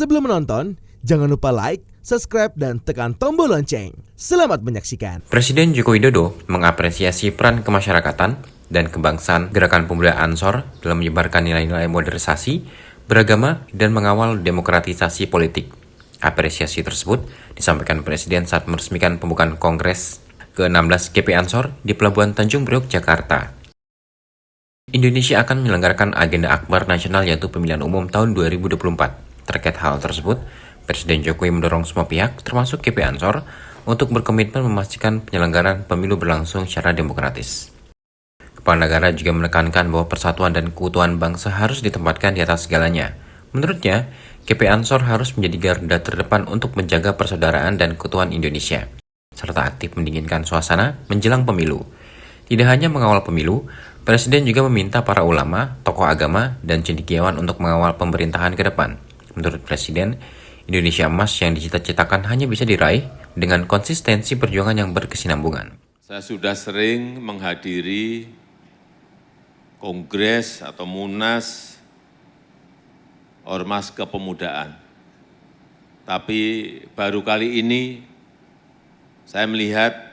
Sebelum menonton, jangan lupa like, subscribe, dan tekan tombol lonceng. Selamat menyaksikan. Presiden Joko Widodo mengapresiasi peran kemasyarakatan dan kebangsaan Gerakan Pemuda Ansor dalam menyebarkan nilai-nilai modernisasi, beragama, dan mengawal demokratisasi politik. Apresiasi tersebut disampaikan Presiden saat meresmikan pembukaan Kongres ke-16 GP Ansor di Pelabuhan Tanjung Priok, Jakarta. Indonesia akan menyelenggarakan agenda akbar nasional yaitu pemilihan umum tahun 2024. Terkait hal tersebut, Presiden Jokowi mendorong semua pihak, termasuk GP Ansor, untuk berkomitmen memastikan penyelenggaraan pemilu berlangsung secara demokratis. Kepala negara juga menekankan bahwa persatuan dan keutuhan bangsa harus ditempatkan di atas segalanya. Menurutnya, GP Ansor harus menjadi garda terdepan untuk menjaga persaudaraan dan keutuhan Indonesia, serta aktif mendinginkan suasana menjelang pemilu. Tidak hanya mengawal pemilu, Presiden juga meminta para ulama, tokoh agama, dan cendekiawan untuk mengawal pemerintahan ke depan. Menurut Presiden, Indonesia emas yang dicita-citakan hanya bisa diraih dengan konsistensi perjuangan yang berkesinambungan. Saya sudah sering menghadiri kongres atau munas ormas kepemudaan. Tapi baru kali ini saya melihat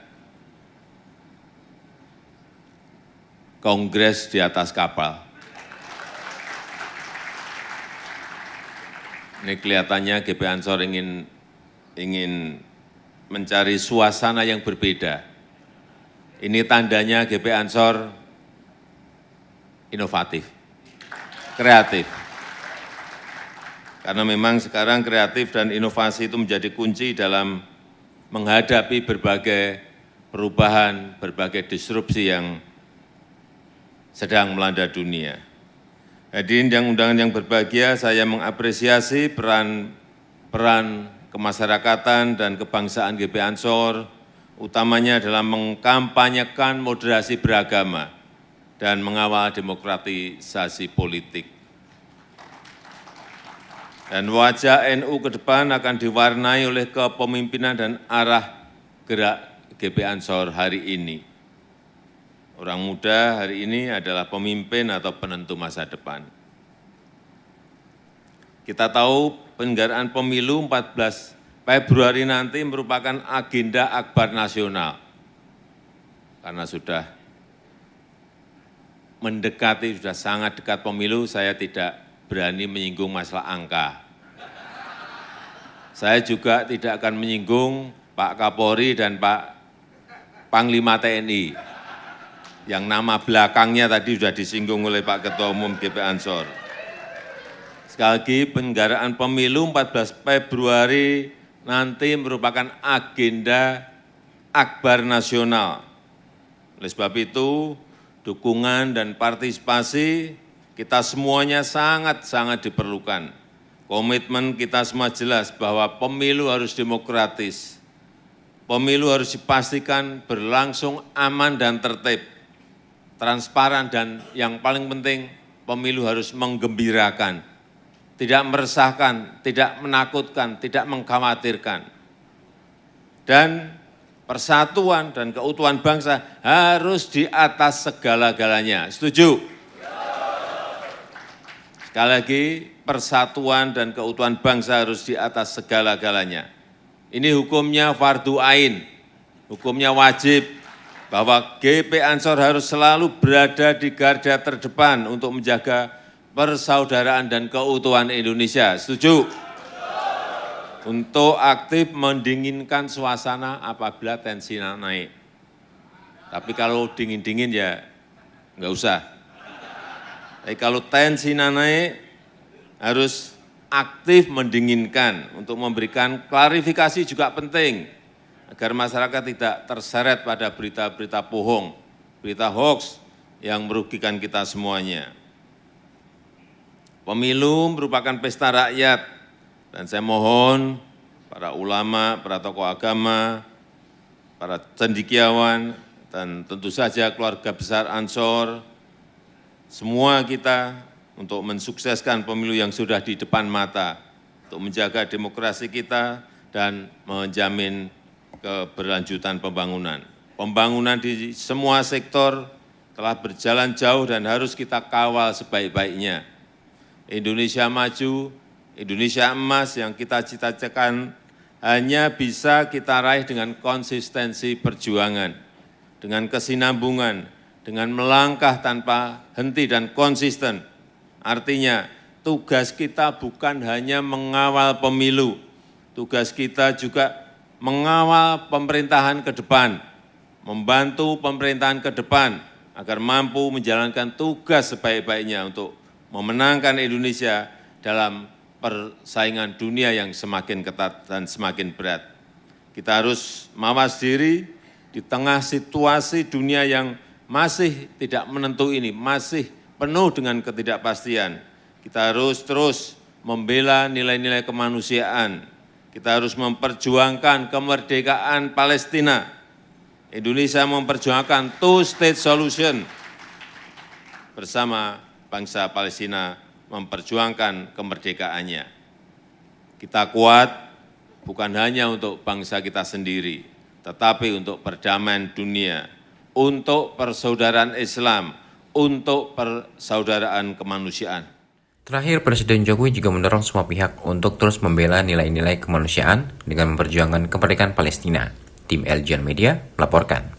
kongres di atas kapal. Ini kelihatannya GP Ansor ingin mencari suasana yang berbeda. Ini tandanya GP Ansor inovatif, kreatif. Karena memang sekarang kreatif dan inovasi itu menjadi kunci dalam menghadapi berbagai perubahan, berbagai disrupsi yang sedang melanda dunia. Hadirin yang undangan yang berbahagia, saya mengapresiasi peran kemasyarakatan dan kebangsaan GP Ansor, utamanya dalam mengkampanyekan moderasi beragama dan mengawal demokratisasi politik. Dan wajah NU ke depan akan diwarnai oleh kepemimpinan dan arah gerak GP Ansor hari ini. Orang muda hari ini adalah pemimpin atau penentu masa depan. Kita tahu penyelenggaraan pemilu 14 Februari nanti merupakan agenda akbar nasional. Karena sudah mendekati, sudah sangat dekat pemilu, saya tidak berani menyinggung masalah angka. Saya juga tidak akan menyinggung Pak Kapolri dan Pak Panglima TNI. Yang nama belakangnya tadi sudah disinggung oleh Pak Ketua Umum GP Ansor. Sekali lagi, penyelenggaraan pemilu 14 Februari nanti merupakan agenda akbar nasional. Oleh sebab itu, dukungan dan partisipasi kita semuanya sangat-sangat diperlukan. Komitmen kita semua jelas bahwa pemilu harus demokratis. Pemilu harus dipastikan berlangsung aman dan tertib, transparan, dan yang paling penting, pemilu harus menggembirakan, tidak meresahkan, tidak menakutkan, tidak mengkhawatirkan. Dan persatuan dan keutuhan bangsa harus di atas segala-galanya. Setuju? Sekali lagi, persatuan dan keutuhan bangsa harus di atas segala-galanya. Ini hukumnya fardu ain, hukumnya wajib, bahwa GP Ansor harus selalu berada di garda terdepan untuk menjaga persaudaraan dan keutuhan Indonesia. Setuju? Untuk aktif mendinginkan suasana apabila tensi naik. Tapi kalau dingin-dingin ya nggak usah. Tapi kalau tensi naik harus aktif mendinginkan untuk memberikan klarifikasi juga penting, agar masyarakat tidak terseret pada berita-berita bohong, berita hoax yang merugikan kita semuanya. Pemilu merupakan pesta rakyat, dan saya mohon para ulama, para tokoh agama, para cendekiawan, dan tentu saja keluarga besar Ansor, semua kita untuk mensukseskan pemilu yang sudah di depan mata, untuk menjaga demokrasi kita dan menjamin keberlanjutan pembangunan. Pembangunan di semua sektor telah berjalan jauh dan harus kita kawal sebaik-baiknya. Indonesia maju, Indonesia emas yang kita cita-citakan hanya bisa kita raih dengan konsistensi perjuangan, dengan kesinambungan, dengan melangkah tanpa henti dan konsisten. Artinya, tugas kita bukan hanya mengawal pemilu, tugas kita juga mengawal pemerintahan ke depan, membantu pemerintahan ke depan agar mampu menjalankan tugas sebaik-baiknya untuk memenangkan Indonesia dalam persaingan dunia yang semakin ketat dan semakin berat. Kita harus mawas diri di tengah situasi dunia yang masih tidak menentu ini, masih penuh dengan ketidakpastian. Kita harus terus membela nilai-nilai kemanusiaan. Kita harus memperjuangkan kemerdekaan Palestina. Indonesia memperjuangkan two-state solution bersama bangsa Palestina memperjuangkan kemerdekaannya. Kita kuat bukan hanya untuk bangsa kita sendiri, tetapi untuk perdamaian dunia, untuk persaudaraan Islam, untuk persaudaraan kemanusiaan. Terakhir, Presiden Jokowi juga mendorong semua pihak untuk terus membela nilai-nilai kemanusiaan dengan memperjuangkan kemerdekaan Palestina. Tim Eljon Media melaporkan.